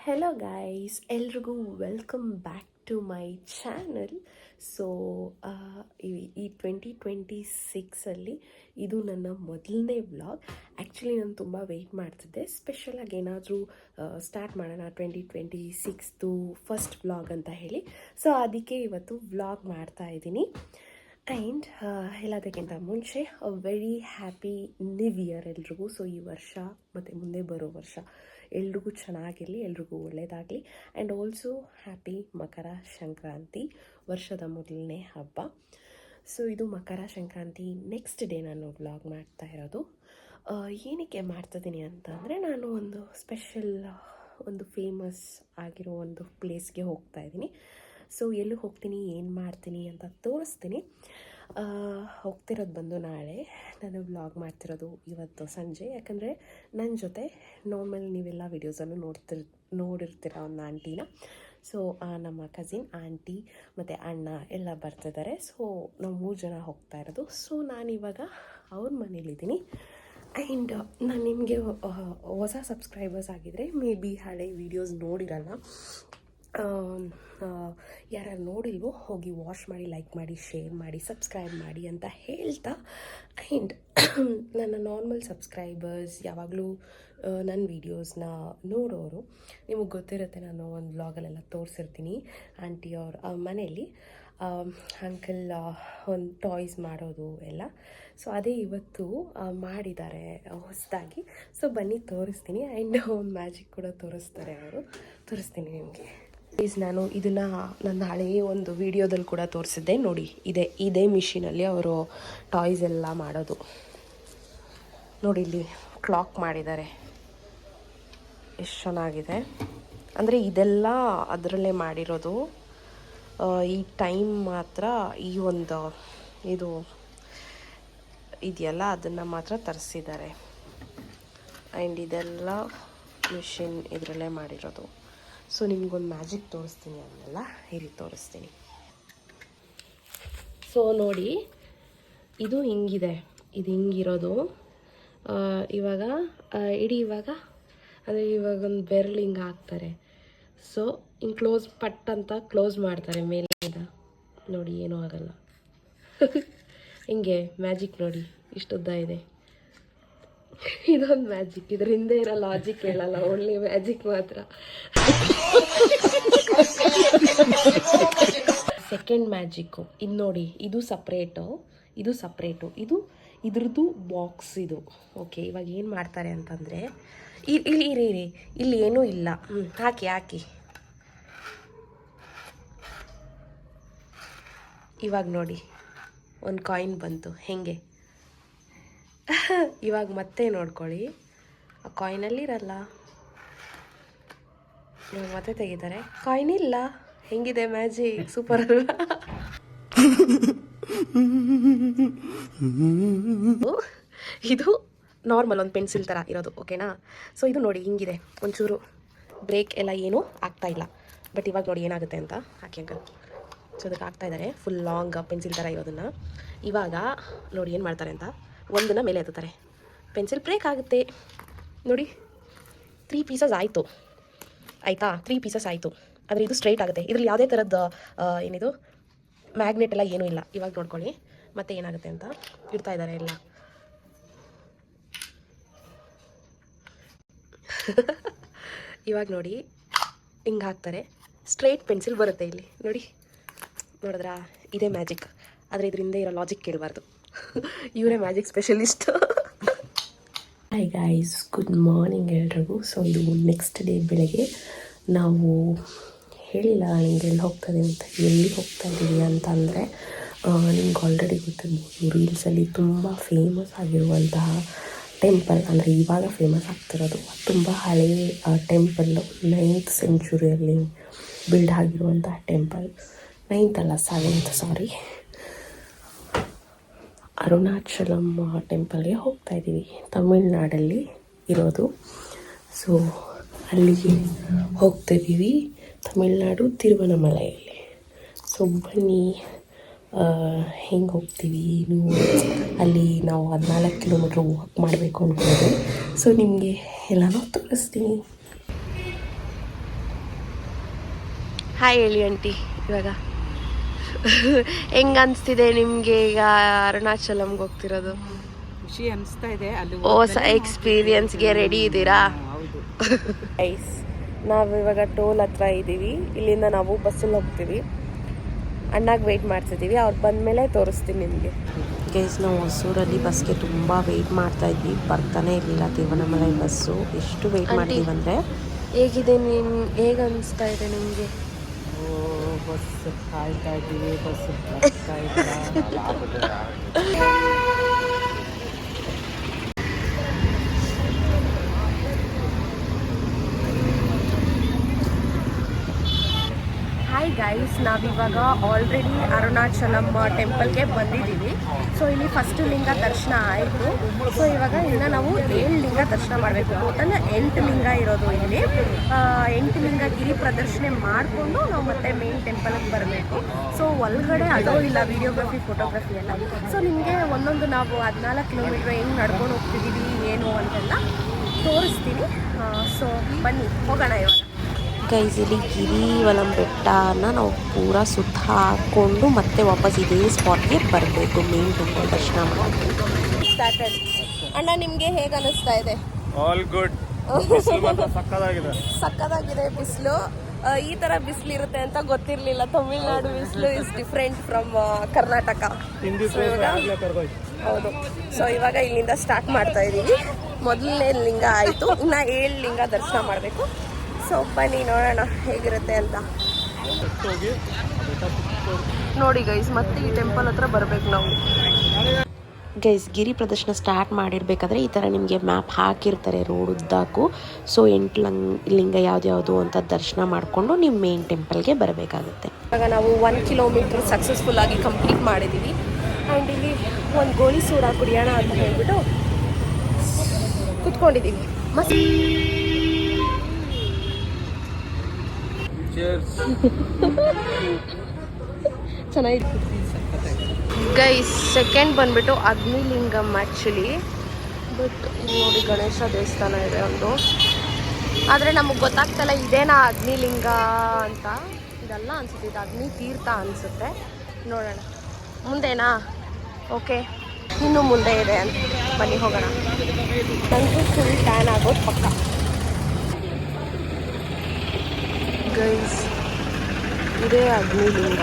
Hello guys, ಎಲ್ರಿಗೂ welcome back to my channel. So ಈ 2026ಅಲ್ಲಿ ಇದು ನನ್ನ ಮೊದಲನೇ ವ್ಲಾಗ್. ಆ್ಯಕ್ಚುಲಿ ನಾನು ತುಂಬ ವೆಯ್ಟ್ ಮಾಡ್ತಿದ್ದೆ, ಸ್ಪೆಷಲಾಗಿ ಏನಾದರೂ ಸ್ಟಾರ್ಟ್ ಮಾಡೋಣ 2026 ಫಸ್ಟ್ ವ್ಲಾಗ್ ಅಂತ ಹೇಳಿ. ಸೊ ಅದಕ್ಕೆ ಇವತ್ತು ವ್ಲಾಗ್ ಮಾಡ್ತಾ ಇದ್ದೀನಿ. ಆ್ಯಂಡ್ ಎಲ್ಲದಕ್ಕಿಂತ ಮುಂಚೆ ವೆರಿ ಹ್ಯಾಪಿ ನ್ಯೂ ಇಯರ್ ಎಲ್ರಿಗೂ. ಸೊ ಈ ವರ್ಷ ಮತ್ತು ಮುಂದೆ ಬರೋ ವರ್ಷ ಎಲ್ರಿಗೂ ಚೆನ್ನಾಗಿರಲಿ, ಎಲ್ರಿಗೂ ಒಳ್ಳೆಯದಾಗಲಿ. ಆ್ಯಂಡ್ ಆಲ್ಸೋ ಹ್ಯಾಪಿ ಮಕರ ಸಂಕ್ರಾಂತಿ, ವರ್ಷದ ಮೊದಲನೇ ಹಬ್ಬ. ಸೊ ಇದು ಮಕರ ಸಂಕ್ರಾಂತಿ ನೆಕ್ಸ್ಟ್ ಡೇ ನಾನು ವ್ಲಾಗ್ ಮಾಡ್ತಾ ಇರೋದು. ಏನಕ್ಕೆ ಮಾಡ್ತಿದ್ದೀನಿ ಅಂತಂದರೆ, ನಾನು ಒಂದು ಸ್ಪೆಷಲ್ ಒಂದು ಫೇಮಸ್ ಆಗಿರೋ ಒಂದು ಪ್ಲೇಸ್ಗೆ ಹೋಗ್ತಾ ಇದ್ದೀನಿ. ಸೊ ಎಲ್ಲಿ ಹೋಗ್ತೀನಿ, ಏನು ಮಾಡ್ತೀನಿ ಅಂತ ತೋರಿಸ್ತೀನಿ. ಹೋಗ್ತಿರೋದು ಬಂದು ನಾಳೆ, ನಾನು ವ್ಲಾಗ್ ಮಾಡ್ತಿರೋದು ಇವತ್ತು ಸಂಜೆ. ಯಾಕಂದರೆ ನನ್ನ ಜೊತೆ ನಾರ್ಮಲ್ ನೀವೆಲ್ಲ ವೀಡಿಯೋಸನ್ನು ನೋಡಿರ್ತೀರ ಒಂದು ಆಂಟಿನ. ಸೊ ನಮ್ಮ ಕಸಿನ್, ಆಂಟಿ ಮತ್ತು ಅಣ್ಣ ಎಲ್ಲ ಬರ್ತಿದ್ದಾರೆ. ಸೊ ನಾವು 3 ಜನ ಹೋಗ್ತಾ ಇರೋದು. ಸೊ ನಾನಿವಾಗ ಅವ್ರ ಮನೇಲಿದ್ದೀನಿ. ಆ್ಯಂಡ್ ನಾನು ನಿಮಗೆ ಹೊಸ ಸಬ್ಸ್ಕ್ರೈಬರ್ಸ್ ಆಗಿದ್ದರೆ ಮೇ ಬಿ ಹಳೆ ವೀಡಿಯೋಸ್ ನೋಡಿರಲ್ಲ. ಯಾರು ನೋಡಿಲ್ವೋ ಹೋಗಿ ವಾಚ್ ಮಾಡಿ, ಲೈಕ್ ಮಾಡಿ, ಶೇರ್ ಮಾಡಿ, ಸಬ್ಸ್ಕ್ರೈಬ್ ಮಾಡಿ ಅಂತ ಹೇಳ್ತಾ. ಆ್ಯಂಡ್ ನನ್ನ ನಾರ್ಮಲ್ ಸಬ್ಸ್ಕ್ರೈಬರ್ಸ್ ಯಾವಾಗಲೂ ನನ್ನ ವೀಡಿಯೋಸ್ನ ನೋಡೋರು, ನಿಮಗೆ ಗೊತ್ತಿರುತ್ತೆ, ನಾನು ಒಂದು ವ್ಲಾಗಲ್ಲೆಲ್ಲ ತೋರಿಸಿರ್ತೀನಿ ಆಂಟಿ ಅವ್ರ ಮನೆಯಲ್ಲಿ ಅಂಕಲ್ ಒಂದು ಟಾಯ್ಸ್ ಮಾಡೋದು ಎಲ್ಲ. ಸೊ ಅದೇ ಇವತ್ತು ಮಾಡಿದ್ದಾರೆ ಹೊಸದಾಗಿ. ಸೊ ಬನ್ನಿ ತೋರಿಸ್ತೀನಿ. ಆ್ಯಂಡ್ ಒಂದು ಮ್ಯಾಜಿಕ್ ಕೂಡ ತೋರಿಸ್ತಾರೆ ಅವರು, ತೋರಿಸ್ತೀನಿ ನಿಮಗೆ. ನಾನು ಇದನ್ನು ನನ್ನ ಹಳೆಯ ಒಂದು ವಿಡಿಯೋದಲ್ಲಿ ಕೂಡ ತೋರಿಸಿದ್ದೆ ನೋಡಿ. ಇದೇ ಮಿಷಿನಲ್ಲಿ ಅವರು ಟಾಯ್ಸ್ ಎಲ್ಲ ಮಾಡೋದು ನೋಡಿ. ಇಲ್ಲಿ ಕ್ಲಾಕ್ ಮಾಡಿದ್ದಾರೆ, ಎಷ್ಟು ಚೆನ್ನಾಗಿದೆ ಅಂದರೆ. ಇದೆಲ್ಲ ಅದರಲ್ಲೇ ಮಾಡಿರೋದು. ಈ ಟೈಮ್ ಮಾತ್ರ ಈ ಒಂದು ಇದು ಇದೆಯಲ್ಲ, ಅದನ್ನು ಮಾತ್ರ ತರಿಸಿದ್ದಾರೆ. ಆ್ಯಂಡ್ ಇದೆಲ್ಲ ಮಿಷಿನ್ ಇದರಲ್ಲೇ ಮಾಡಿರೋದು. ಸೊ ನಿಮ್ಗೊಂದು ಮ್ಯಾಜಿಕ್ ತೋರಿಸ್ತೀನಿ, ಅದನ್ನೆಲ್ಲ ಇಲ್ಲಿ ತೋರಿಸ್ತೀನಿ. ಸೊ ನೋಡಿ, ಇದು ಹಿಂಗಿದೆ, ಇದು ಹಿಂಗಿರೋದು. ಇವಾಗ ಇವಾಗ ಅಂದರೆ ಇವಾಗ ಒಂದು ಬೆರಳು ಹಿಂಗೆ ಹಾಕ್ತಾರೆ. ಸೊ ಹಿಂಗೆ ಕ್ಲೋಸ್ ಪಟ್ ಅಂತ ಕ್ಲೋಸ್ ಮಾಡ್ತಾರೆ ಮೇಲಿಂದ. ನೋಡಿ, ಏನೂ ಆಗಲ್ಲ. ಹಿಂಗೆ ಮ್ಯಾಜಿಕ್ ನೋಡಿ, ಇಷ್ಟುದ್ದ ಇದೆ. ಇದೊಂದು ಮ್ಯಾಜಿಕ್. ಇದ್ರ ಹಿಂದೆ ಇರೋ ಲಾಜಿಕ್ ಹೇಳಲ್ಲ, ಓನ್ಲಿ ಮ್ಯಾಜಿಕ್ ಮಾತ್ರ. ಸೆಕೆಂಡ್ ಮ್ಯಾಜಿಕ್ಕು ಇದು ನೋಡಿ. ಇದು ಸಪ್ರೇಟು, ಇದು ಇದ್ರದ್ದು ಬಾಕ್ಸ್ ಇದು. ಓಕೆ, ಇವಾಗ ಏನು ಮಾಡ್ತಾರೆ ಅಂತಂದರೆ, ಇಲ್ಲಿ ಏನೂ ಇಲ್ಲ. ಹಾಕಿ ಇವಾಗ ನೋಡಿ, ಒಂದು ಕಾಯಿನ್ ಬಂತು. ಹೆಂಗೆ ಇವಾಗ ಮತ್ತೆ ನೋಡ್ಕೊಳ್ಳಿ, ಆ ಕಾಯಿನಲ್ಲಿ ಇರಲ್ಲ. ಇವಾಗ ಮತ್ತೆ ತೆಗಿತಾರೆ, ಕಾಯಿನ್ ಇಲ್ಲ. ಹೆಂಗಿದೆ ಮ್ಯಾಜಿಕ್? ಸೂಪರ್ ಅಲ್ವಾ? ಇದು ನಾರ್ಮಲ್ ಒಂದು ಪೆನ್ಸಿಲ್ ಥರ ಇರೋದು, ಓಕೆನಾ? ಸೊ ಇದು ನೋಡಿ ಹಿಂಗಿದೆ, ಒಂಚೂರು ಬ್ರೇಕ್ ಎಲ್ಲ ಏನೂ ಆಗ್ತಾ ಇಲ್ಲ. ಬಟ್ ಇವಾಗ ನೋಡಿ ಏನಾಗುತ್ತೆ ಅಂತ. ಹಾಕಿ ಅಂಕಲ್. ಸೊ ಅದಕ್ಕೆ ಆಗ್ತಾ ಇದ್ದಾರೆ, ಫುಲ್ ಲಾಂಗ್ ಪೆನ್ಸಿಲ್ ಥರ ಇರೋದನ್ನು. ಇವಾಗ ನೋಡಿ ಏನು ಮಾಡ್ತಾರೆ ಅಂತ, ಒಂದನ್ನು ಮೇಲೆ ಎತ್ತುತ್ತಾರೆ, ಪೆನ್ಸಿಲ್ ಬ್ರೇಕ್ ಆಗುತ್ತೆ ನೋಡಿ. 3 ಪೀಸಸ್ ಆಯಿತು, ಆಯಿತಾ? 3 ಪೀಸಸ್ ಆಯಿತು. ಆದರೆ ಇದು ಸ್ಟ್ರೈಟ್ ಆಗುತ್ತೆ. ಇದರಲ್ಲಿ ಯಾವುದೇ ಥರದ್ದು ಏನಿದು ಮ್ಯಾಗ್ನೆಟ್ ಎಲ್ಲ ಏನೂ ಇಲ್ಲ. ಇವಾಗ ನೋಡ್ಕೊಳ್ಳಿ ಮತ್ತೆ ಏನಾಗುತ್ತೆ ಅಂತ. ಇಡ್ತಾ ಇದ್ದಾರೆ ಎಲ್ಲ. ಇವಾಗ ನೋಡಿ ಹಿಂಗೆ ಹಾಕ್ತಾರೆ, ಸ್ಟ್ರೈಟ್ ಪೆನ್ಸಿಲ್ ಬರುತ್ತೆ ಇಲ್ಲಿ ನೋಡಿ. ನೋಡಿದ್ರಾ? ಇದೇ ಮ್ಯಾಜಿಕ್. ಆದರೆ ಇದರಿಂದ ಇರೋ ಲಾಜಿಕ್ ಕೇಳಬಾರ್ದು. ಇವರೇ magic specialist. Hi guys, good morning ಎಲ್ರಿಗೂ. ಸೊ ಇದು ನೆಕ್ಸ್ಟ್ ಡೇ ಬೆಳಗ್ಗೆ. ನಾವು ಹೇಳಿಲ್ಲ ನಿಮಗೆ ಎಲ್ಲಿ ಹೋಗ್ತಾ ಇದ್ದೀವಿ ಅಂತ ಅಂದರೆ, ನಿಮ್ಗೆ ಆಲ್ರೆಡಿ ಗೊತ್ತಿರ್ಬೋದು, ರೀಲ್ಸಲ್ಲಿ ತುಂಬ ಫೇಮಸ್ ಆಗಿರುವಂತಹ ಟೆಂಪಲ್, ಅಂದರೆ ಇವಾಗ ಫೇಮಸ್ ಆಗ್ತಿರೋದು, ತುಂಬ ಹಳೆಯ ಟೆಂಪಲ್ಲು. 9th ಸೆಂಚುರಿಯಲ್ಲಿ ಬಿಲ್ಡ್ ಆಗಿರುವಂತಹ ಟೆಂಪಲ್. 9th ಅಲ್ಲ, 7th, ಸಾರಿ. ಅರುಣಾಚಲಂ ಟೆಂಪಲ್ಗೆ ಹೋಗ್ತಾ ಇದ್ದೀವಿ. ತಮಿಳ್ನಾಡಲ್ಲಿ ಇರೋದು. ಸೊ ಅಲ್ಲಿಗೆ ಹೋಗ್ತಾಯಿದ್ದೀವಿ, ತಮಿಳ್ನಾಡು ತಿರುವನಮಲೆಯಲ್ಲಿ. ಸೊ ಬನ್ನಿ, ಹೆಂಗೆ ಹೋಗ್ತೀವಿ ಅಲ್ಲಿ ನಾವು 14 ಕಿಲೋಮೀಟ್ರ್ ವಾಕ್ ಮಾಡಬೇಕು ಅಂದ್ಕೊಂಡಿದ್ವಿ. ಸೊ ನಿಮಗೆ ಎಲ್ಲನೂ ತೋರಿಸ್ತೀನಿ. ಹಾಯ್ ಹೇಳಿ ಆಂಟಿ. ಇವಾಗ ಹೆಂಗ ಅನಿಸ್ತಿದೆ ನಿಮಗೆ ಈಗ ಅರುಣಾಚಲಂಗೆ ಹೋಗ್ತಿರೋದು? ಖುಷಿ ಅನಿಸ್ತಾ ಇದೆ. ಅಲ್ಲಿ ಹೊಸ ಎಕ್ಸ್ಪೀರಿಯನ್ಸ್ಗೆ ರೆಡಿ ಇದ್ದೀರಾ? ಹೌದು. ಗೈಸ್ ನಾವು ಇವಾಗ ಟೋಲ್ ಹತ್ರ ಇದ್ದೀವಿ. ಇಲ್ಲಿಂದ ನಾವು ಬಸ್ಸಲ್ಲಿ ಹೋಗ್ತೀವಿ. ಅಣ್ಣಾಗ ವೆಯ್ಟ್ ಮಾಡ್ತಿದ್ದೀವಿ. ಅವ್ರು ಬಂದಮೇಲೆ ತೋರಿಸ್ತೀನಿ ನಿಮಗೆ. ಗೈಸ್ ನಾವು ಹೊಸೂರಲ್ಲಿ ಬಸ್ಗೆ ತುಂಬ ವೆಯ್ಟ್ ಮಾಡ್ತಾ ಇದ್ವಿ. ಬರ್ತಾನೆ ಇರಲಿಲ್ಲ ತಿರುವಣ್ಣಾಮಲೈ ಬಸ್ಸು. ಎಷ್ಟು ವೆಯ್ಟ್ ಮಾಡ್ತೀವಿ ಅಂದರೆ. ಹೇಗಿದೆ ಹೇಗೆ ಅನಿಸ್ತಾ ಇದೆ ನಿಮಗೆ? ಬಸ್ ಕಾಯ್ತಾ ಇದ್ದೀವಿ, ಬಸ್ ಬರ್ತಾ ಇಲ್ಲ. ಹಾಯ್ ಗೈಸ್, ನಾವಿವಾಗ ಆಲ್ರೆಡಿ ಅರುಣಾಚಲಂ ಟೆಂಪಲ್ಗೆ ಬಂದಿದ್ದೀವಿ. ಸೊ ಇಲ್ಲಿ ಫಸ್ಟ್ ಲಿಂಗ ದರ್ಶನ ಆಯಿತು. ಸೊ ಇವಾಗ ಇನ್ನು ನಾವು 7 ಲಿಂಗ ದರ್ಶನ ಮಾಡಬೇಕು. ಟೋಟಲ್ 8 ಲಿಂಗ ಇರೋದು ಇಲ್ಲಿ. 8 ಲಿಂಗ ಗಿರಿ ಪ್ರದರ್ಶನೆ ಮಾಡಿಕೊಂಡು ನಾವು ಮತ್ತೆ ಮೇನ್ ಟೆಂಪಲ್ಗೆ ಬರಬೇಕು. ಸೊ ಒಳಗಡೆ ಅದೋ ಇಲ್ಲ ವಿಡಿಯೋಗ್ರಫಿ ಫೋಟೋಗ್ರಫಿ ಎಲ್ಲ. ಸೊ ನಿಮಗೆ ಒಂದೊಂದು ನಾವು 14 ಕಿಲೋಮೀಟ್ರ್ ಹೆಂಗೆ ನಡ್ಕೊಂಡು ಹೋಗ್ತಿದ್ದೀವಿ ಏನು ಅಂತೆಲ್ಲ ತೋರಿಸ್ತೀನಿ. ಸೊ ಬನ್ನಿ ಹೋಗೋಣ ಇವಾಗ. ಗೈಸ್ ಇಲ್ಲಿ ಗಿರಿವಲಂ ಬೆಟ್ಟನ ನಾವು ಪೂರಾ ಸುತ್ತ ಹಾಕ್ಕೊಂಡು ಮತ್ತೆ ವಾಪಸ್ ಇದೇ ಸ್ಪಾಟ್ಗೆ ಬರಬೇಕು ಮೇನ್ ಟೆಂಪಲ್ ದರ್ಶನ ಮಾಡೋಕ್ಕೆ. ಸ್ಟಾರ್ಟೆಡ್. ಅಣ್ಣ ನಿಮಗೆ ಹೇಗೆ ಅನ್ನಿಸ್ತಾ ಇದೆ? All good. ಸಕ್ಕದಾಗಿದೆ. ಸಕ್ಕದಾಗಿದೆ ಬಿಸಿಲು. ಈ ಥರ ಬಿಸಿಲು ಇರುತ್ತೆ ಅಂತ ಗೊತ್ತಿರಲಿಲ್ಲ. ತಮಿಳ್ನಾಡು ಬಿಸಿಲು ಇಸ್ ಡಿಫ್ರೆಂಟ್ ಫ್ರಮ್ ಕರ್ನಾಟಕ. ಹೌದು. ಸೊ ಇವಾಗ ಇಲ್ಲಿಂದ ಸ್ಟಾರ್ಟ್ ಮಾಡ್ತಾ ಇದ್ದೀವಿ. ಮೊದಲನೇ ಲಿಂಗ ಆಯಿತು, ಇನ್ನು 7 ಲಿಂಗ ದರ್ಶನ ಮಾಡಬೇಕು. ಸೊ ಬನ್ನಿ ನೋಡೋಣ ಹೇಗಿರುತ್ತೆ ಅಂತ. ನೋಡಿ ಗೈಸ್, ಮತ್ತೆ ಈ ಟೆಂಪಲ್ ಹತ್ರ ಬರಬೇಕು ನಾವು. ಗೈಸ್ ಗಿರಿ ಪ್ರದರ್ಶನ ಸ್ಟಾರ್ಟ್ ಮಾಡಿರ್ಬೇಕಾದ್ರೆ ಈ ಥರ ನಿಮಗೆ ಮ್ಯಾಪ್ ಹಾಕಿರ್ತಾರೆ ರೋಡ್ ಉದ್ದಾಕು. ಸೊ 8 ಲಿಂಗ ಯಾವ್ದು ಅಂತ ದರ್ಶನ ಮಾಡಿಕೊಂಡು ನೀವು ಮೇನ್ ಟೆಂಪಲ್ಗೆ ಬರಬೇಕಾಗುತ್ತೆ. ಇವಾಗ ನಾವು 1 ಕಿಲೋಮೀಟ್ರ್ ಸಕ್ಸಸ್ಫುಲ್ ಆಗಿ ಕಂಪ್ಲೀಟ್ ಮಾಡಿದ್ದೀವಿ. ಆ್ಯಂಡ್ ಇಲ್ಲಿ ಒಂದು ಗೋಳಿ ಸೂಡ ಕುಡಿಯೋಣ ಅಂತ ಹೇಳ್ಬಿಟ್ಟು ಕುತ್ಕೊಂಡಿದ್ದೀವಿ. ಮಸ್ತ್ ಚೆನ್ನಾಗಿತ್ತು ಗೈಸ್. ಸೆಕೆಂಡ್ ಬಂದ್ಬಿಟ್ಟು ಅಗ್ನಿಲಿಂಗಂ ಆ್ಯಕ್ಚುಲಿ. ಬಟ್ ಇಲ್ಲಿ ನೋಡಿ ಗಣೇಶ ದೇವಸ್ಥಾನ ಇದೆ ಒಂದು. ಆದರೆ ನಮಗೆ ಗೊತ್ತಾಗ್ತಲ್ಲ ಇದೇನಾ ಅಗ್ನಿಲಿಂಗ ಅಂತ. ಇದೆಲ್ಲ ಅನಿಸುತ್ತೆ, ಇದು ಅಗ್ನಿ ತೀರ್ಥ ಅನಿಸುತ್ತೆ. ನೋಡೋಣ ಮುಂದೆನಾ. ಓಕೆ, ಇನ್ನೂ ಮುಂದೆ ಇದೆ ಅಂತ. ಬನ್ನಿ ಹೋಗೋಣ. ನನಗೂ ಫುಲ್ ಟ್ಯಾನ್ ಆಗೋದು ಪಕ್ಕ. ಗೈಸ್ ಇದೇ ಅಗ್ನಿಲಿಂಗ.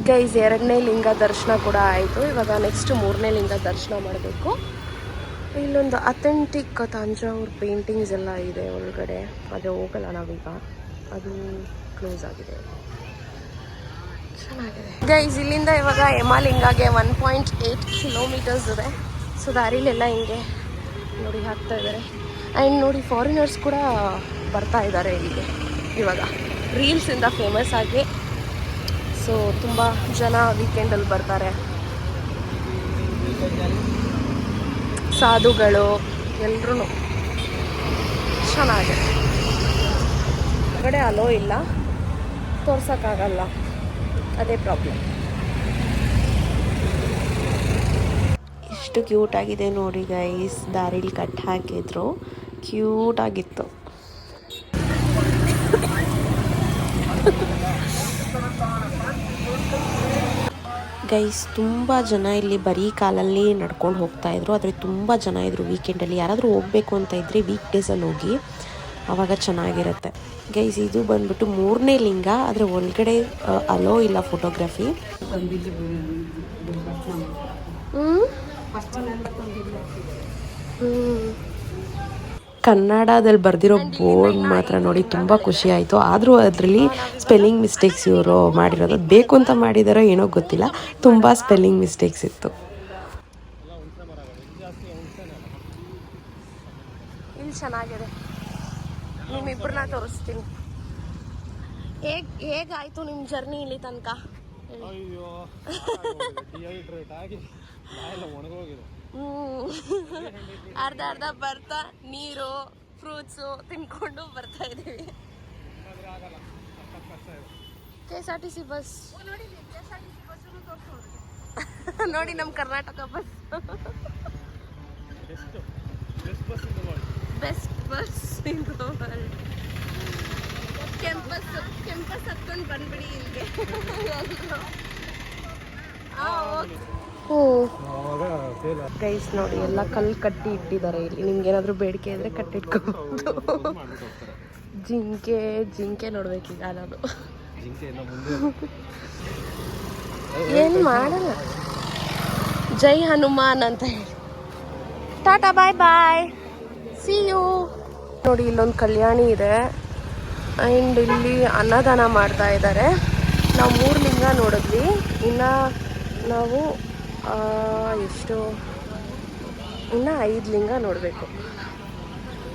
ಗೈಸ್ 2ನೇ ಲಿಂಗ ದರ್ಶನ ಕೂಡ ಆಯಿತು. ಇವಾಗ ನೆಕ್ಸ್ಟ್ 3ನೇ ಲಿಂಗ ದರ್ಶನ ಮಾಡಬೇಕು. ಇಲ್ಲೊಂದು ಅಥೆಂಟಿಕ್ ತಂಜಾವೂರು ಪೇಂಟಿಂಗ್ಸ್ ಎಲ್ಲ ಇದೆ ಒಳಗಡೆ. ಆದರೆ ಹೋಗಲ್ಲ ನಾವೀಗ, ಅದು ಕ್ಲೋಸ್ ಆಗಿದೆ. ಚೆನ್ನಾಗಿದೆ ಗೈಸ್. ಇಲ್ಲಿಂದ ಇವಾಗ ಯಮಲಿಂಗಾಗೆ 1.8 ಕಿಲೋಮೀಟರ್ಸ್ ಇದೆ. ಸೊ ದಾರಿಲೆಲ್ಲ ಹಿಂಗೆ ನೋಡಿ ಹಾಕ್ತಾ ಇದ್ದಾರೆ. ಆ್ಯಂಡ್ ನೋಡಿ ಫಾರಿನರ್ಸ್ ಕೂಡ ಬರ್ತಾ ಇದ್ದಾರೆ ಇಲ್ಲಿಗೆ ಇವಾಗ, ರೀಲ್ಸಿಂದ ಫೇಮಸ್ ಆಗಿ. ಸೊ ತುಂಬ ಜನ ವೀಕೆಂಡಲ್ಲಿ ಬರ್ತಾರೆ. ಸಾಧುಗಳು ಎಲ್ಲರೂ ಚೆನ್ನಾಗಿದೆ. ಹೊರಗಡೆ ಅಲೋ ಇಲ್ಲ, ತೋರ್ಸೋಕ್ಕಾಗಲ್ಲ, ಅದೇ ಪ್ರಾಬ್ಲಮ್. ಎಷ್ಟು ಕ್ಯೂಟ್ ಆಗಿದೆ ನೋಡಿ ಗೈಸ್. ದಾರಿಲಿ ಕಟ್ ಹಾಕಿದ್ರು, ಕ್ಯೂಟ್ ಆಗಿತ್ತು. ಗೈಸ್ ತುಂಬ ಜನ ಇಲ್ಲಿ ಬರೀ ಕಾಲಲ್ಲಿ ನಡ್ಕೊಂಡು ಹೋಗ್ತಾಯಿದ್ರು. ಆದರೆ ತುಂಬ ಜನ ಇದ್ದರು ವೀಕೆಂಡಲ್ಲಿ. ಯಾರಾದರೂ ಹೋಗಬೇಕು ಅಂತ ಇದ್ದರೆ ವೀಕ್ ಡೇಸಲ್ಲಿ ಹೋಗಿ, ಆವಾಗ ಚೆನ್ನಾಗಿರುತ್ತೆ. ಗೈಸ್ ಇದು ಬಂದ್ಬಿಟ್ಟು 3ನೇ ಲಿಂಗ. ಆದರೆ ಒಳಗಡೆ ಅಲೋ ಇಲ್ಲ ಫೋಟೋಗ್ರಫಿ. ಕನ್ನಡದಲ್ಲಿ ಬರೆದಿರೋ ಬೋರ್ಡ್ ಮಾತ್ರ ನೋಡಿ ತುಂಬ ಖುಷಿ ಆಯಿತು. ಆದರೂ ಅದರಲ್ಲಿ ಸ್ಪೆಲ್ಲಿಂಗ್ ಮಿಸ್ಟೇಕ್ಸ್ ಇವರು ಮಾಡಿರೋದು. ಬೇಕು ಅಂತ ಮಾಡಿದಾರೋ ಏನೋ ಗೊತ್ತಿಲ್ಲ, ತುಂಬ ಸ್ಪೆಲ್ಲಿಂಗ್ ಮಿಸ್ಟೇಕ್ಸ್ ಇತ್ತು. ಇಲ್ಲಿ ಚೆನ್ನಾಗಿದೆ, ನಿಮ್ಮಿಬ್ಬರನ್ನ ತೋರಿಸ್ತೀನಿ. ಹೇಗಾಯಿತು ನಿಮ್ಮ ಜರ್ನಿ ಇಲ್ಲಿ ತನಕ? ಅರ್ಧ ಬರ್ತಾ ನೀರು ಫ್ರೂಟ್ಸು ತಿನ್ಕೊಂಡು ಬರ್ತಾ ಇದ್ದೀವಿ. KSRTC ಬಸ್ ನೋಡಿ, ನಮ್ಮ Karnataka bus best bus in the world. ಕೆಂಪಸ್ ಹತ್ಕೊಂಡು ಬಂದ್ಬಿಡಿ ಇಲ್ಲಿಗೆ. ಗೈಸ್ ನೋಡಿ ಎಲ್ಲ ಕಲ್ಲು ಕಟ್ಟಿ ಇಟ್ಟಿದ್ದಾರೆ ಇಲ್ಲಿ. ನಿಮ್ಗೆ ಏನಾದರೂ ಬೇಡಿಕೆ ಇದ್ರೆ ಕಟ್ಟಿಟ್ಕೋಬಹುದು. ಜಿಂಕೆ ನೋಡ್ಬೇಕೀಗ ನಾನು. ಏನು ಮಾಡಲ್ಲ. ಜೈ ಹನುಮಾನ್ ಅಂತ ಹೇಳಿ ಟಾಟಾ ಬಾಯ್ ಬಾಯ್ ಸಿ ಯು. ನೋಡಿ ಇಲ್ಲೊಂದು ಕಲ್ಯಾಣಿ ಇದೆ ಆ್ಯಂಡ್ ಇಲ್ಲಿ ಅನ್ನದಾನ ಮಾಡ್ತಾ ಇದ್ದಾರೆ. ನಾವು 3 ಲಿಂಗ ನೋಡಿದ್ವಿ, ಇನ್ನು ನಾವು ಇನ್ನು 5 ಲಿಂಗ ನೋಡಬೇಕು.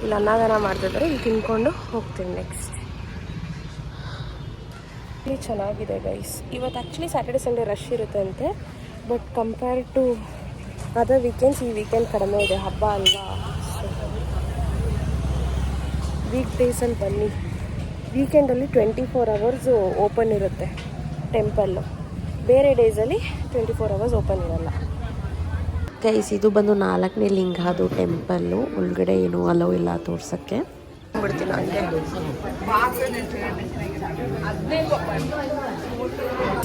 ಇಲ್ಲಿ ಅನ್ನದಾನ ಮಾಡ್ತಿದ್ದಾರೆ, ಇಲ್ಲಿ ತಿನ್ಕೊಂಡು ಹೋಗ್ತೀನಿ ನೆಕ್ಸ್ಟ್. ಇಲ್ಲಿ ಚೆನ್ನಾಗಿದೆ ಗೈಸ್. ಇವತ್ತು ಆ್ಯಕ್ಚುಲಿ ಸ್ಯಾಟರ್ಡೆ ಸಂಡೇ ರಶ್ ಇರುತ್ತೆ ಅಂತೆ, but compare to other weekends ಈ ವೀಕೆಂಡ್ ಕಡಿಮೆ ಇದೆ, ಹಬ್ಬ ಅಲ್ವಾ. ವೀಕ್ ಡೇಸಲ್ಲಿ ಬನ್ನಿ. ವೀಕೆಂಡಲ್ಲಿ 24 hours ಓಪನ್ ಇರುತ್ತೆ ಟೆಂಪಲ್ಲು, ಬೇರೆ ಡೇಸಲ್ಲಿ 24 hours ಓಪನ್ ಇರಲ್ಲ. ಗೈಸ್ ಇದು ಬಂದು 4ನೇ ಲಿಂಗ, ಅದು ಟೆಂಪಲ್ಲು ಒಳಗಡೆ ಏನು ಅಲೋ ಇಲ್ಲ ತೋರ್ಸೋಕ್ಕೆ. ಬಿಡ್ತೀನಿ ಹಂಗೆ.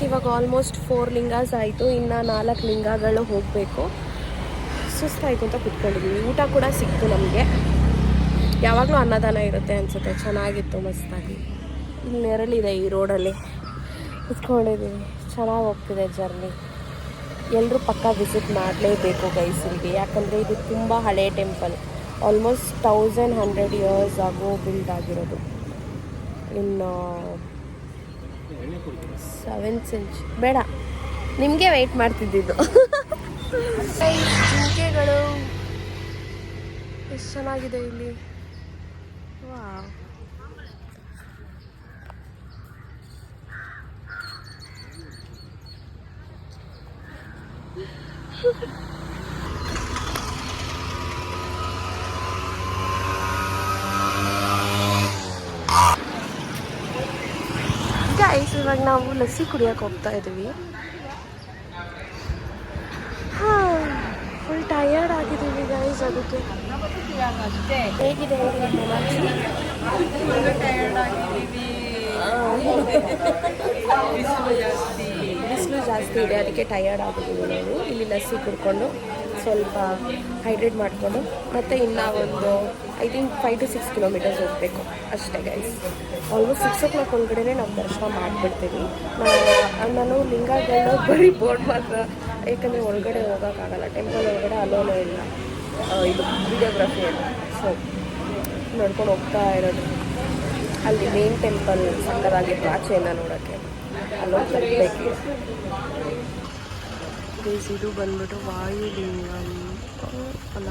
ಇವಾಗ ಆಲ್ಮೋಸ್ಟ್ 4 ಲಿಂಗಾಸ್ ಆಯಿತು, ಇನ್ನು 4 ಲಿಂಗಗಳು ಹೋಗಬೇಕು. ಸುಸ್ತಾಯಿತು ಅಂತ ಕುತ್ಕೊಂಡಿದ್ದೀವಿ. ಊಟ ಕೂಡ ಸಿಕ್ತು ನಮಗೆ. ಯಾವಾಗಲೂ ಅನ್ನದಾನ ಇರುತ್ತೆ ಅನಿಸುತ್ತೆ. ಚೆನ್ನಾಗಿತ್ತು, ಮಸ್ತಾಗಿ. ಇಲ್ಲಿ ನೆರಳಿದೆ ಈ ರೋಡಲ್ಲಿ ಕುತ್ಕೊಂಡಿದ್ದೀವಿ. ಚೆನ್ನಾಗಿ ಹೋಗ್ತಿದೆ ಜರ್ನಿ. ಎಲ್ಲರೂ ಪಕ್ಕ ವಿಸಿಟ್ ಮಾಡಲೇಬೇಕು ಗೈಸ್ ಇಲ್ಲಿಗೆ, ಯಾಕಂದರೆ ಇದು ತುಂಬ ಹಳೆ ಟೆಂಪಲ್. ಆಲ್ಮೋಸ್ಟ್ 1100 years ಆಗೋ ಬಿಲ್ಡ್ ಆಗಿರೋದು. ಇನ್ನು 7th century. ಬೇಡ, ನಿಮಗೆ ವೆಯ್ಟ್ ಮಾಡ್ತಿದ್ದಿದ್ದು. ಜಿಂಕೆಗಳು ಎಷ್ಟು ಚೆನ್ನಾಗಿದೆ ಇಲ್ಲಿ. ವಾವ್. ಗೈಸ್ ಇವಾಗ ನಾವು ಲಸ್ಸಿ ಕುಡಿಯೋಕೆ ಹೋಗ್ತಾ ಇದ್ದೀವಿ. ಫುಲ್ ಟಯರ್ಡ್ ಆಗಿದ್ದೀವಿ ಗೈಸ್. ಅದಕ್ಕೆ ಹೇಗಿದೆ ಬಿಸಿಲು ಜಾಸ್ತಿ ಇದೆ, ಅದಕ್ಕೆ ಟಯರ್ಡ್ ಆಗಿದ್ದೀವಿ ನಾವು. ಇಲ್ಲಿ ಲಸ್ಸಿ ಕುಡ್ಕೊಂಡು ಸ್ವಲ್ಪ ಹೈಡ್ರೇಟ್ ಮಾಡಿಕೊಂಡು ಮತ್ತೆ ಇನ್ನೂ ಒಂದು ಐ ಥಿಂಕ್ 5 to 6 kilometers ಹೋಗಬೇಕು ಅಷ್ಟೇ ಗೈಸ್. ಆಲ್ಮೋಸ್ಟ್ 6 o'clock ಒಳಗಡೆ ನಾವು ದರ್ಶನ ಮಾಡಿಬಿಡ್ತೀವಿ. ನಾನು ಲಿಂಗಗಳನ್ನ ಬರೀ ಬೋರ್ಡ್ ಮಾತ್ರ, ಯಾಕಂದರೆ ಒಳಗಡೆ ಹೋಗೋಕ್ಕಾಗಲ್ಲ, ಟೆಂಪಲ್ ಒಳಗಡೆ ಅಲೋನೇ ಇಲ್ಲ ಇದು ವಿಡಿಯೋಗ್ರಫಿ ಅಂತ. ಸೊ ನೋಡ್ಕೊಂಡು ಹೋಗ್ತಾ ಇರೋದು. ಅಲ್ಲಿ ಮೇನ್ ಟೆಂಪಲ್ ಸಕ್ಕದಾಗಿತ್ತು ಆಚೆಯಿಂದ ನೋಡೋಕ್ಕೆ, ಅಲ್ಲೋಗಿ ತಲುಪಬೇಕು. ಇದು ಬಂದ್ಬಿಟ್ಟು ವಾಯುಲಿಂಗಂ ಅಲ್ಲ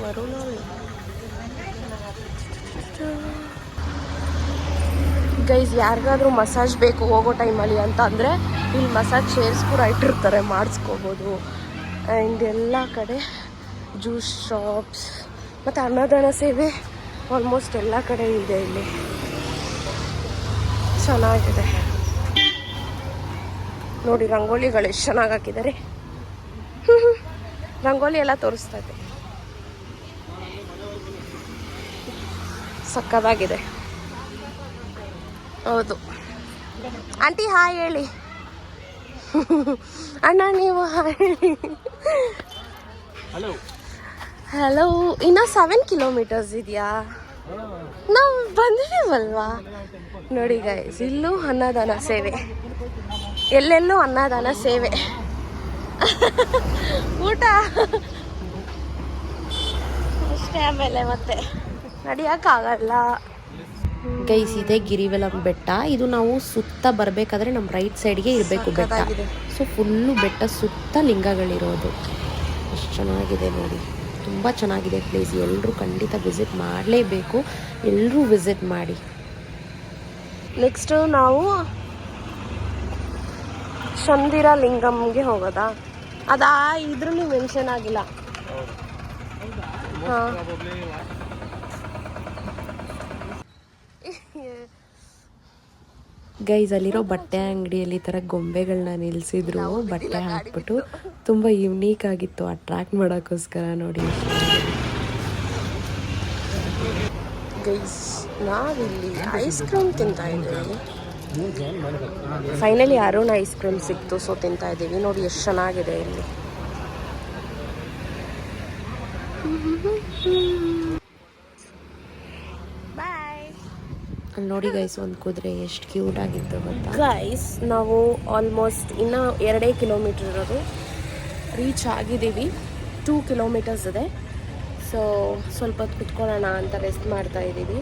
ವರುಣ. ಗೈಸ್ ಯಾರಿಗಾದ್ರೂ ಮಸಾಜ್ ಬೇಕು ಹೋಗೋ ಟೈಮಲ್ಲಿ ಅಂತ ಅಂದರೆ ಇಲ್ಲಿ ಮಸಾಜ್ ಚೇರ್ಸ್ ಕೂಡ ಇಟ್ಟಿರ್ತಾರೆ, ಮಾಡಿಸ್ಕೋಬೋದು. ಆ್ಯಂಡ್ ಎಲ್ಲ ಕಡೆ ಜ್ಯೂಸ್ ಶಾಪ್ಸ್ ಮತ್ತು ಅನ್ನದಾನ ಸೇವೆ ಆಲ್ಮೋಸ್ಟ್ ಎಲ್ಲ ಕಡೆ ಇದೆ ಇಲ್ಲಿ. ಚೆನ್ನಾಗಿದೆ ನೋಡಿ. ರಂಗೋಲಿಗಳು ಎಷ್ಟು ಚೆನ್ನಾಗಿ ಹಾಕಿದ್ದಾರೆ. ರಂಗೋಲಿ ಎಲ್ಲ ತೋರಿಸ್ತಾ ಇದೆ, ಸಕ್ಕದಾಗಿದೆ. ಹೌದು ಆಂಟಿ ಹಾಯ್ ಹೇಳಿ. ಅಣ್ಣ ನೀವು ಹಾಯ್ ಹೇಳಿ. ಹಲೋ. ಇನ್ನು 7 kilometers ಇದೆಯಾ? ನಾವು ಬಂದಿದ್ದೀವಲ್ವಾ. ನೋಡಿ ಗೈಸ್, ಇಲ್ಲೂ ಅನ್ನದಾನ ಸೇವೆ, ಎಲ್ಲೆಲ್ಲೂ ಅನ್ನದಾನ ಸೇವೆ. ಊಟ ಅಷ್ಟೇ, ಆಮೇಲೆ ಮತ್ತೆ ನಡೆಯೋಕ್ಕಾಗಲ್ಲ. ಗೈಸ್ ಇದೆ ಗಿರಿವೆಲಂ ಬೆಟ್ಟ. ಇದು ನಾವು ಸುತ್ತ ಬರಬೇಕಾದ್ರೆ ನಮ್ಮ ರೈಟ್ ಸೈಡ್ಗೆ ಇರಬೇಕು ಬೆಟ್ಟ. ಸೊ ಫುಲ್ಲು ಬೆಟ್ಟ ಸುತ್ತ ಲಿಂಗಗಳಿರೋದು. ಎಷ್ಟು ಚೆನ್ನಾಗಿದೆ ನೋಡಿ, ತುಂಬ ಚೆನ್ನಾಗಿದೆ ಪ್ಲೇಸ್. ಎಲ್ಲರೂ ಖಂಡಿತ ವಿಸಿಟ್ ಮಾಡಲೇಬೇಕು, ಎಲ್ಲರೂ ವಿಸಿಟ್ ಮಾಡಿ. ನೆಕ್ಸ್ಟು ನಾವು ಶಂದಿರ ಲಿಂಗಮ್ಗೆ ಹೋಗೋದಾ? ಅದಾ ಇದ್ರೂ ಮೆನ್ಷನ್ ಆಗಿಲ್ಲ. ಹಾಂ ಗೈಸ್, ಅಲ್ಲಿರೋ ಬಟ್ಟೆ ಅಂಗಡಿಯಲ್ಲಿ ಈ ಥರ ಗೊಂಬೆಗಳನ್ನ ನಿಲ್ಲಿಸಿದ್ರು, ಬಟ್ಟೆ ಹಾಕ್ಬಿಟ್ಟು. ತುಂಬ ಯುನೀಕ್ ಆಗಿತ್ತು, ಅಟ್ರಾಕ್ಟ್ ಮಾಡೋಕ್ಕೋಸ್ಕರ. ನೋಡಿ ಗೈಸ್ ನಾವಿಲ್ಲಿ ಐಸ್ ಕ್ರೀಮ್ ತಿಂತಾ ಇದ್ದೀವಿ. ಫೈನಲಿ ಅರುಣ್ ಐಸ್ ಕ್ರೀಮ್ ಸಿಕ್ತು, ಸೊ ತಿಂತಾ ಇದ್ದೀವಿ. ನೋಡಿ ಎಷ್ಟು ಚೆನ್ನಾಗಿದೆ ಇಲ್ಲಿ. ನೋಡಿ ಗೈಸ್, ಒಂದು ಕುದುರೆ ಎಷ್ಟು ಕ್ಯೂಟ್ ಆಗಿತ್ತು ಗೊತ್ತಾ ಗೈಸ್. ನಾವು ಆಲ್ಮೋಸ್ಟ್ ಇನ್ನೂ 2 ಕಿಲೋಮೀಟ್ರ್ ಇರೋದು, ರೀಚ್ ಆಗಿದ್ದೀವಿ. 2 ಕಿಲೋಮೀಟರ್ಸ್ ಇದೆ. ಸೊ ಸ್ವಲ್ಪ ಹೊತ್ತು ಕುತ್ಕೊಳ್ಳೋಣ ಅಂತ ರೆಸ್ಟ್ ಮಾಡ್ತಾ ಇದ್ದೀವಿ.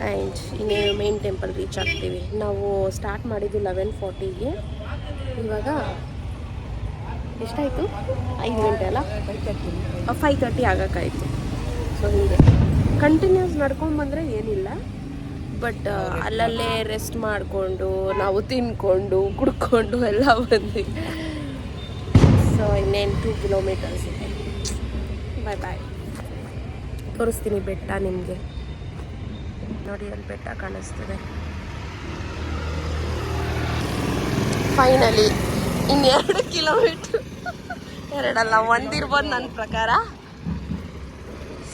ಆ್ಯಂಡ್ ಇನ್ನೇನು ಮೇನ್ ಟೆಂಪಲ್ ರೀಚ್ ಆಗ್ತೀವಿ. ನಾವು ಸ್ಟಾರ್ಟ್ ಮಾಡಿದ್ದು 11:40ಗೆ, ಇವಾಗ ಎಷ್ಟಾಯಿತು? 5 ಗಂಟೆ ಅಲ್ಲ, 5:30 ಆಗೋಕ್ಕಾಯಿತು. ಸೊ ಹೀಗೆ ಕಂಟಿನ್ಯೂಸ್ ನಡ್ಕೊಂಡ್ಬಂದರೆ ಏನಿಲ್ಲ, ಬಟ್ ಅಲ್ಲಲ್ಲೇ ರೆಸ್ಟ್ ಮಾಡಿಕೊಂಡು ನಾವು ತಿನ್ಕೊಂಡು ಕುಡ್ಕೊಂಡು ಎಲ್ಲ ಬಂದ್ವಿ. ಸೊ ಇನ್ನೇನು 2 ಕಿಲೋಮೀಟರ್ಸ್ ಇದೆ. ಬಾಯ್ ಬಾಯ್. ತೋರಿಸ್ತೀನಿ ಬೆಟ್ಟ ನಿಮಗೆ. ನೋಡಿ ಅಲ್ಲಿ ಬೆಟ್ಟ ಕಾಣಿಸ್ತಿದೆ. ಫೈನಲಿ ಇನ್ನು 2 ಕಿಲೋಮೀಟ್ರ್, 2 ಅಲ್ಲ 1 ಇರ್ಬೋದು ನನ್ನ ಪ್ರಕಾರ,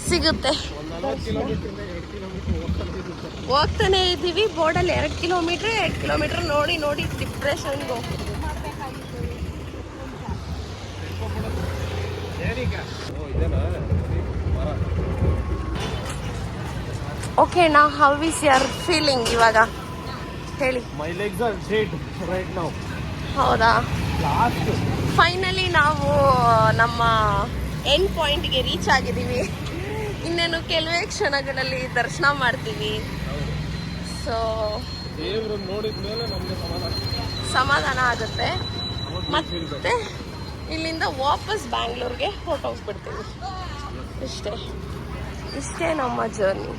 ಸಿಗುತ್ತೆ. ಹೋಗ್ತಾನೆ ಇದ್ದೀವಿ. ಬೋರ್ಡಲ್ಲಿ 2 ಕಿಲೋಮೀಟ್ರ್ ನೋಡಿ ನೋಡಿ ಡಿಪ್ರೆಷನ್ಗೆ ಹೋಗ್ತೀವಿ. ಓಕೆ, ನಾ ಹೌ ಇಸ್ ಯುವರ್ ಫೀಲಿಂಗ್ ಇವಾಗ ಹೇಳಿ. My legs are dead right now. ಹೌದಾ? ಫೈನಲಿ ನಾವು ನಮ್ಮ ಎಂಡ್ ಪಾಯಿಂಟ್ಗೆ ರೀಚ್ ಆಗಿದ್ದೀವಿ. ಇನ್ನೇನು ಕೆಲವೇ ಕ್ಷಣಗಳಲ್ಲಿ ದರ್ಶನ ಮಾಡ್ತೀವಿ. ಸೊ ನೋಡಿದ್ಮೇಲೆ ನಮಗೆ ಸಮಾಧಾನ ಆಗುತ್ತೆ. ಮತ್ತೆ ಇಲ್ಲಿಂದ ವಾಪಸ್ ಬ್ಯಾಂಗ್ಳೂರ್ಗೆ ಹೊರಟೋಗ್ಬಿಡ್ತೀವಿ. ಇಷ್ಟೇ ನಮ್ಮ ಜರ್ನಿ.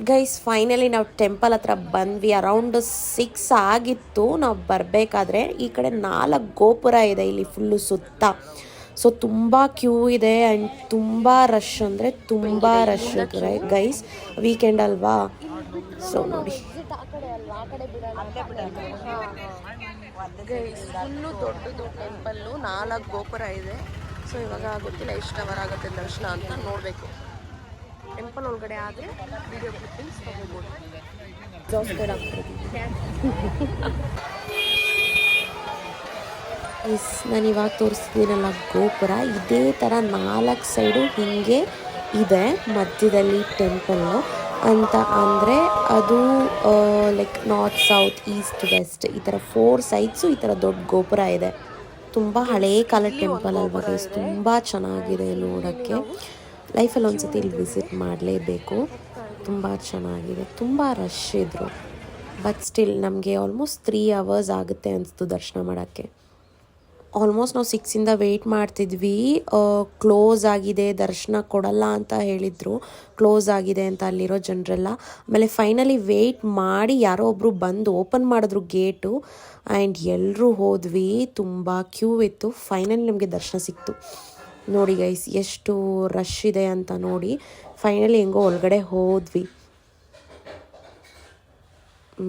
ಗೈಸ್ ಫೈನಲಿ ನಾವು ಟೆಂಪಲ್ ಹತ್ರ ಬಂದ್ವಿ. ಅರೌಂಡ್ 6 ಆಗಿತ್ತು ನಾವು ಬರಬೇಕಾದ್ರೆ. ಈ ಕಡೆ 4 ಗೋಪುರ ಇದೆ ಇಲ್ಲಿ ಫುಲ್ಲು ಸುತ್ತ. ಸೊ ತುಂಬ ಕ್ಯೂ ಇದೆ ಆ್ಯಂಡ್ ತುಂಬ ರಶ್ ಅಂದರೆ ತುಂಬ ರಶ್ ಗೈಸ್. ವೀಕೆಂಡ್ ಅಲ್ವಾ, ಸೊ ನೋಡಿ ಗೈಸ್ ಫುಲ್ಲು ದೊಡ್ಡದು ಟೆಂಪಲ್ಲು, 4 ಗೋಪುರ ಇದೆ. ಸೊ ಇವಾಗ ಗೊತ್ತಿಲ್ಲ ಎಷ್ಟು ಅವರ್ ಆಗುತ್ತೆ ದರ್ಶನ ಅಂತ ನೋಡಬೇಕು. ಟೆಂಪಲ್ ಒಳಗಡೆ ಆದರೆ ವಿಡಿಯೋ ಕ್ಲಿಪ್ಪಿಂಗ್ಸ್ ತಗೋಬೋದು. ಜಾಸ್ಟೆಡ್ ಆಗ್ತಿದ್ದೀವಿ. ನಾನು ಇವಾಗ ತೋರಿಸ್ತೀನಲ್ಲ ಗೋಪುರ, ಇದೇ ಥರ 4 ಸೈಡು ಹೀಗೆ ಇದೆ. ಮಧ್ಯದಲ್ಲಿ ಟೆಂಪಲ್ಲು ಅಂತ ಅಂದರೆ ಅದು like north, south, east, west ಈ ಥರ 4 ಸೈಡ್ಸು ಈ ಥರ ದೊಡ್ಡ ಗೋಪುರ ಇದೆ. ತುಂಬ ಹಳೇ ಕಾಲದ ಟೆಂಪಲ್ ಅಲ್ವಾ ಗೈಸ್, ತುಂಬ ಚೆನ್ನಾಗಿದೆ ನೋಡೋಕ್ಕೆ. ಲೈಫಲ್ಲಿ ಒಂದ್ಸತಿ ಇಲ್ಲಿ ವಿಸಿಟ್ ಮಾಡಲೇಬೇಕು. ತುಂಬ ಚೆನ್ನಾಗಿದೆ. ತುಂಬ ರಶ್ ಇದ್ದರು, ಬಟ್ ಸ್ಟಿಲ್ ನಮಗೆ ಆಲ್ಮೋಸ್ಟ್ 3 ಅವರ್ಸ್ ಆಗುತ್ತೆ ಅನಿಸ್ತು ದರ್ಶನ ಮಾಡೋಕ್ಕೆ. ಆಲ್ಮೋಸ್ಟ್ ನಾವು 6ಇಂದ ವೆಯ್ಟ್ ಮಾಡ್ತಿದ್ವಿ. ಕ್ಲೋಸ್ ಆಗಿದೆ, ದರ್ಶನ ಕೊಡಲ್ಲ ಅಂತ ಹೇಳಿದರು. ಕ್ಲೋಸ್ ಆಗಿದೆ ಅಂತ ಅಲ್ಲಿರೋ ಜನರೆಲ್ಲ. ಆಮೇಲೆ ಫೈನಲಿ ವೆಯ್ಟ್ ಮಾಡಿ ಯಾರೋ ಒಬ್ಬರು ಬಂದು ಓಪನ್ ಮಾಡಿದ್ರು ಗೇಟು. ಆ್ಯಂಡ್ ಎಲ್ಲರೂ ಹೋದ್ವಿ. ತುಂಬ ಕ್ಯೂ ಇತ್ತು. ಫೈನಲಿ ನಮಗೆ ದರ್ಶನ ಸಿಕ್ತು. ನೋಡಿ ಗೈಸ್ ಎಷ್ಟು ರಶ್ ಇದೆ ಅಂತ ನೋಡಿ. ಫೈನಲಿ ಹೆಂಗೋ ಒಳಗಡೆ ಹೋದ್ವಿ.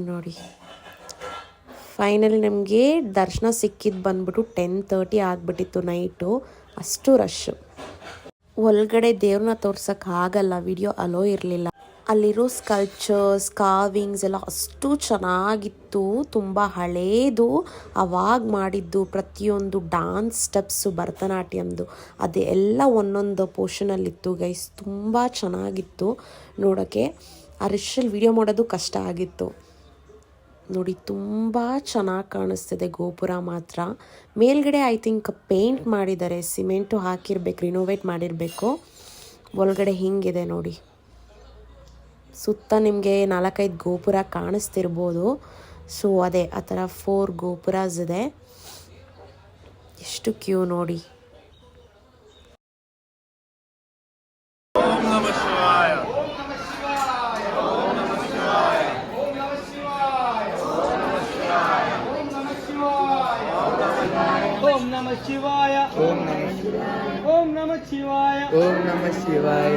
ನೋಡಿ ಫೈನಲಿ ನಮಗೆ ದರ್ಶನ ಸಿಕ್ಕಿದ್ದು ಬಂದ್ಬಿಟ್ಟು 10:30 ಆಗಿಬಿಟ್ಟಿತ್ತು ನೈಟು. ಅಷ್ಟು ರಶ್ಶು. ಒಳಗಡೆ ದೇವ್ರನ್ನ ತೋರ್ಸೋಕ್ಕೆ ಆಗಲ್ಲ, ವಿಡಿಯೋ ಅಲೋ ಇರಲಿಲ್ಲ. ಅಲ್ಲಿರೋ ಸ್ಕಲ್ಪ್ಚರ್ಸ್, ಕಾರ್ವಿಂಗ್ಸ್ ಎಲ್ಲ ಅಷ್ಟು ಚೆನ್ನಾಗಿತ್ತು. ತುಂಬ ಹಳೇದು, ಅವಾಗ ಮಾಡಿದ್ದು ಪ್ರತಿಯೊಂದು ಡಾನ್ಸ್ ಸ್ಟೆಪ್ಸು, ಭರತನಾಟ್ಯಮ್ದು ಅದೆಲ್ಲ ಒಂದೊಂದು ಪೋರ್ಷನಲ್ಲಿತ್ತು ಗೈಸ್. ತುಂಬ ಚೆನ್ನಾಗಿತ್ತು ನೋಡೋಕ್ಕೆ. ಆ ರಶಲ್ಲಿ ವಿಡಿಯೋ ಮಾಡೋದು ಕಷ್ಟ ಆಗಿತ್ತು. ನೋಡಿ ತುಂಬ ಚೆನ್ನಾಗಿ ಕಾಣಿಸ್ತಿದೆ ಗೋಪುರ ಮಾತ್ರ. ಮೇಲ್ಗಡೆ ಐ ಥಿಂಕ್ ಪೇಂಟ್ ಮಾಡಿದ್ದಾರೆ, ಸಿಮೆಂಟು ಹಾಕಿರ್ಬೇಕು, ರಿನೋವೇಟ್ ಮಾಡಿರಬೇಕು. ಒಳಗಡೆ ಹಿಂಗಿದೆ ನೋಡಿ. ಸುತ್ತ ನಿಮಗೆ 4-5 ಗೋಪುರ ಕಾಣಿಸ್ತಿರ್ಬೋದು. ಸೊ ಅದೇ ಆ ಥರ 4 ಗೋಪುರಾಸ್ ಇದೆ. ಎಷ್ಟು ಕ್ಯೂ ನೋಡಿ. ಶಿವಾಯ, ಓಂ ನಮಃ ಶಿವಾಯ, ಓಂ ನಮಃ ಶಿವಾಯ, ಓಂ ನಮಃ ಶಿವಾಯ.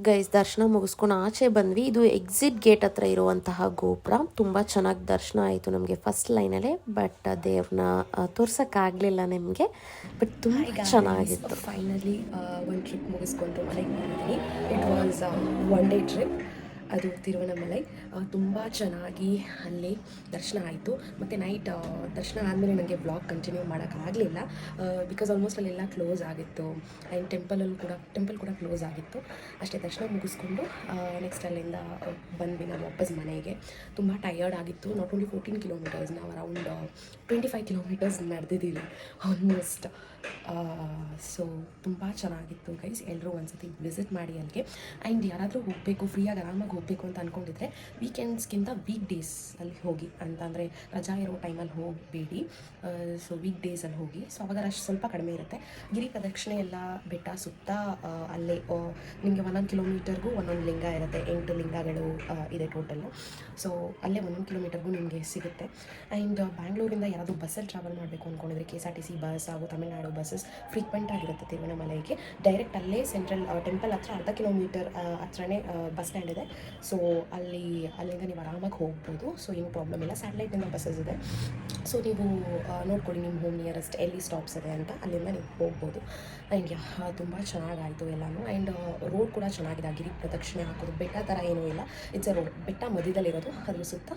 ಗೈಸ್ ದರ್ಶನ ಮುಗಿಸ್ಕೊಂಡು ಆಚೆ ಬಂದ್ವಿ. ಇದು ಎಕ್ಸಿಟ್ ಗೇಟ್ ಹತ್ರ ಇರುವಂತಹ ಗೋಪುರ. ತುಂಬ ಚೆನ್ನಾಗಿ ದರ್ಶನ ಆಯಿತು ನಮಗೆ ಫಸ್ಟ್ ಲೈನಲ್ಲೇ. ಬಟ್ ದೇವ್ರನ್ನ ತೋರ್ಸೋಕ್ಕಾಗಲಿಲ್ಲ ನಿಮಗೆ. ಬಟ್ ತುಂಬ ಚೆನ್ನಾಗಿತ್ತು. ಫೈನಲಿ ಒಂದು ಟ್ರಿಪ್ ಮುಗಿಸ್ಕೊಂಡು ಮನೆಗೆ ಬಂದಿದ್ದೀನಿ. It was one day trip. ಅದು ತಿರುವಣ್ಣಾಮಲೈ. ತುಂಬ ಚೆನ್ನಾಗಿ ಅಲ್ಲಿ ದರ್ಶನ ಆಯಿತು. ಮತ್ತು ನೈಟ್ ದರ್ಶನ ಆದಮೇಲೆ ನನಗೆ ಬ್ಲಾಗ್ ಕಂಟಿನ್ಯೂ ಮಾಡೋಕ್ಕಾಗಲಿಲ್ಲ. ಬಿಕಾಸ್ ಆಲ್ಮೋಸ್ಟ್ ಅಲ್ಲೆಲ್ಲ ಕ್ಲೋಸ್ ಆಗಿತ್ತು. ಆ್ಯಂಡ್ ಟೆಂಪಲ್ ಕೂಡ ಕ್ಲೋಸ್ ಆಗಿತ್ತು. ಅಷ್ಟೇ ದರ್ಶನ ಮುಗಿಸ್ಕೊಂಡು ನೆಕ್ಸ್ಟ್ ಅಲ್ಲಿಂದ ಬಂದ್ವಿ ನಾವು ವಾಪಸ್ ಮನೆಗೆ. ತುಂಬ ಟಯರ್ಡ್ ಆಗಿತ್ತು. ನಾಟ್ ಓನ್ಲಿ 14 ಕಿಲೋಮೀಟರ್ಸ್, ನಾವು ಅರೌಂಡ್ 25 ಕಿಲೋಮೀಟರ್ಸ್ ನಡೆದಿದ್ದೀವಿ ಆಲ್ಮೋಸ್ಟ್. ಸೊ ತುಂಬ ಚೆನ್ನಾಗಿತ್ತು ಗೈಸ್. ಎಲ್ಲರೂ ಒಂದ್ಸತಿ ವಿಸಿಟ್ ಮಾಡಿ ಅಲ್ಲಿಗೆ. ಆ್ಯಂಡ್ ಯಾರಾದರೂ ಹೋಗಬೇಕು, ಫ್ರೀಯಾಗಿ ಆರಾಮಾಗಿ ಹೋಗಬೇಕು ಅಂತ ಅಂದ್ಕೊಂಡಿದ್ರೆ ವೀಕೆಂಡ್ಸ್ಗಿಂತ ವೀಕ್ ಡೇಸ್ ಅಲ್ಲಿ ಹೋಗಿ. ಅಂತಂದರೆ ರಜಾ ಇರೋ ಟೈಮಲ್ಲಿ ಹೋಗಬೇಡಿ. ಸೊ ವೀಕ್ ಡೇಸಲ್ಲಿ ಹೋಗಿ. ಸೊ ಅವಾಗ ರಶ್ ಸ್ವಲ್ಪ ಕಡಿಮೆ ಇರುತ್ತೆ. ಗಿರಿ ಪ್ರದಕ್ಷಿಣೆ ಎಲ್ಲ ಬೆಟ್ಟ ಸುತ್ತ ಅಲ್ಲೇ ನಿಮಗೆ 1 ಕಿಲೋಮೀಟರ್ಗೂ ಒಂದೊಂದು ಲಿಂಗ ಇರುತ್ತೆ. 8 ಲಿಂಗಗಳು ಇದೆ ಟೋಟಲ್ಲು. ಸೊ ಅಲ್ಲೇ 1 ಕಿಲೋಮೀಟರ್ಗೂ ನಿಮಗೆ ಸಿಗುತ್ತೆ. ಆ್ಯಂಡ್ ಬ್ಯಾಂಗ್ಳೂರಿಂದ ಯಾರಾದರೂ ಬಸ್ಸಲ್ಲಿ ಟ್ರಾವೆಲ್ ಮಾಡಬೇಕು ಅಂದ್ಕೊಂಡಿದ್ರೆ KSRTC ಬಸ್ ಹಾಗೂ ತಮಿಳ್ನಾಡು ಬಸ್ಸಸ್ ಫ್ರೀಕ್ವೆಂಟ್ ಆಗಿರುತ್ತೆ ತಿರುವಣ್ಣಾಮಲೈಗೆ. ಡೈರೆಕ್ಟ್ ಅಲ್ಲೇ ಸೆಂಟ್ರಲ್ ಟೆಂಪಲ್ ಹತ್ರ ಅರ್ಧ ಕಿಲೋಮೀಟರ್ ಹತ್ರನೇ ಬಸ್ ಸ್ಟ್ಯಾಂಡ್ ಇದೆ. ಸೊ ಅಲ್ಲಿಂದ ನೀವು ಆರಾಮಾಗಿ ಹೋಗ್ಬೋದು. ಸೊ ಏನು ಪ್ರಾಬ್ಲಮ್ ಇಲ್ಲ. ಸ್ಯಾಟಲೈಟಿಂದ ಬಸ್ಸಸ್ ಇದೆ. ಸೊ ನೀವು ನೋಡ್ಕೊಳ್ಳಿ ನಿಮ್ಮ ಹೋಮ್ ನಿಯರೆಸ್ಟ್ ಎಲ್ಲಿ ಸ್ಟಾಪ್ಸ್ ಇದೆ ಅಂತ, ಅಲ್ಲಿಂದ ನೀವು ಹೋಗ್ಬೋದು. ಆ್ಯಂಡ್ ತುಂಬ ಚೆನ್ನಾಗಾಯಿತು ಎಲ್ಲನೂ. ಆ್ಯಂಡ್ ರೋಡ್ ಕೂಡ ಚೆನ್ನಾಗಿದೆ. ಗಿರಿ ಪ್ರದಕ್ಷಿಣೆ ಹಾಕೋದು ಬೆಟ್ಟ ಥರ ಏನೂ ಇಲ್ಲ. It's a road. ಬೆಟ್ಟ ಮಧ್ಯದಲ್ಲಿರೋದು, ಅದ್ರ ಸುತ್ತ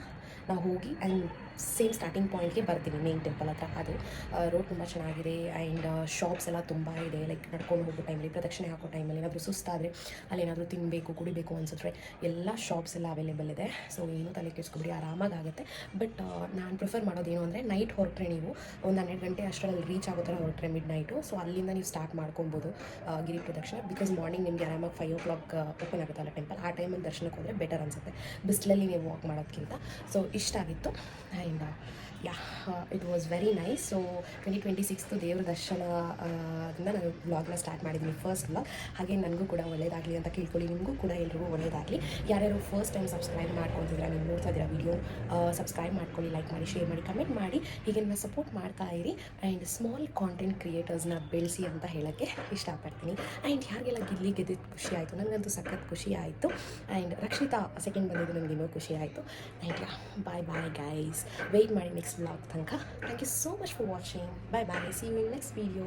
ನಾವು ಹೋಗಿ ಆ್ಯಂಡ್ ಸೇಮ್ ಸ್ಟಾರ್ಟಿಂಗ್ ಪಾಯಿಂಟ್ಗೆ ಬರ್ತೀವಿ ಮೇನ್ ಟೆಂಪಲ್ ಹತ್ರ. ಅದು ರೋಡ್ ತುಂಬ ಚೆನ್ನಾಗಿದೆ. ಆ್ಯಂಡ್ ಶಾಪ್ಸ್ ಎಲ್ಲ ತುಂಬ ಇದೆ. ಲೈಕ್ ನಡ್ಕೊಂಡು ಹೋಗೋ ಟೈಮಲ್ಲಿ, ಪ್ರದಕ್ಷಿಣೆ ಹಾಕೋ ಟೈಮಲ್ಲಿ ಏನಾದರೂ ಸುಸ್ತಾದರೆ ಅಲ್ಲೇನಾದರೂ ತಿನ್ನಬೇಕು ಕುಡಿಬೇಕು ಅನಿಸಿದ್ರೆ ಎಲ್ಲ ಶಾಪ್ಸ್ ಎಲ್ಲ ಅವೈಲೇಬಲ್ ಇದೆ. ಸೊ ಏನೂ ತಲೆ ಕೆಡಿಸ್ಕೊಬಿಡಿ, ಆರಾಮಾಗುತ್ತೆ. ಬಟ್ ನಾನು ಪ್ರಿಫರ್ ಮಾಡೋದೇನು ಅಂದರೆ ನೈಟ್ ಹೊರಟ್ರೆ ನೀವು ಒಂದು 12 ಗಂಟೆ ಅಷ್ಟರಲ್ಲಿ ರೀಚ್ ಆಗೋ ಥರ ಹೊರಟ್ರೆ ಮಿಡ್ ನೈಟು. ಸೊ ಅಲ್ಲಿಂದ ನೀವು ಸ್ಟಾರ್ಟ್ ಮಾಡ್ಕೊಬೋದು ಗಿರಿ ಪ್ರದಕ್ಷಿಣೆ. ಬಿಕಾಸ್ ಮಾರ್ನಿಂಗ್ ನಿಮಗೆ ಆರಾಮಾಗಿ 5 o'clock ಓಪನ್ ಆಗುತ್ತಲ್ಲ ಟೆಂಪಲ್. ಆ ಟೈಮಲ್ಲಿ ದರ್ಶನಕ್ಕೆ ಹೋದರೆ ಬೆಟರ್ ಅನಿಸುತ್ತೆ, ಬಿಸಿಲಲ್ಲಿ ನೀವು ವಾಕ್ ಮಾಡೋದಕ್ಕಿಂತ. ಸೊ ಇಷ್ಟ ಆಗಿತ್ತು. And it was very nice. So 2026 ದೇವ್ರ ದರ್ಶನ ಅದನ್ನು ನಾನು ವ್ಲಾಗ್ನ ಸ್ಟಾರ್ಟ್ ಮಾಡಿದ್ದೀನಿ, ಫಸ್ಟ್ ವ್ಲಾಗ್. ಹಾಗೆ ನನಗೂ ಕೂಡ ಒಳ್ಳೆಯದಾಗಲಿ ಅಂತ ಕೇಳ್ಕೊಳ್ಳಿ. ನಿಮಗೂ ಕೂಡ ಎಲ್ರಿಗೂ ಒಳ್ಳೆಯದಾಗಲಿ. ಯಾರ್ಯಾರು ಫಸ್ಟ್ ಟೈಮ್ ಸಬ್ಸ್ಕ್ರೈಬ್ ಮಾಡ್ಕೊತಿದ್ದೀರಾ, ನೀವು ನೋಡ್ತಾ ಇದ್ದೀರಾ ವಿಡಿಯೋ, ಸಬ್ಸ್ಕ್ರೈಬ್ ಮಾಡ್ಕೊಳ್ಳಿ, ಲೈಕ್ ಮಾಡಿ, ಶೇರ್ ಮಾಡಿ, ಕಮೆಂಟ್ ಮಾಡಿ. ಹೀಗೆ ನನ್ನ ಸಪೋರ್ಟ್ ಮಾಡ್ತಾ ಇರಿ. ಆ್ಯಂಡ್ ಸ್ಮಾಲ್ ಕಾಂಟೆಂಟ್ ಕ್ರಿಯೇಟರ್ಸ್ನ ಬೆಳೆಸಿ ಅಂತ ಹೇಳೋಕ್ಕೆ ಇಷ್ಟಪಡ್ತೀನಿ. ಆ್ಯಂಡ್ ಯಾರಿಗೆಲ್ಲ ಗೆದ್ದಿದ್ದು ಖುಷಿ ಆಯಿತು, ನನಗಂತೂ ಸಖತ್ ಖುಷಿ ಆಯಿತು. ಆ್ಯಂಡ್ ರಕ್ಷಿತಾ ಸೆಕೆಂಡ್ ಬಂದಿದ್ದು ನನಗೆ ಇನ್ನೂ ಖುಷಿ ಆಯಿತು. And bye bye guys. Wait ಮಾಡಿ ನೆಕ್ಸ್ಟ್ ವ್ಲಾಗ್ ತನಕ. Thank you so much for watching. Bye bye. See you in next video.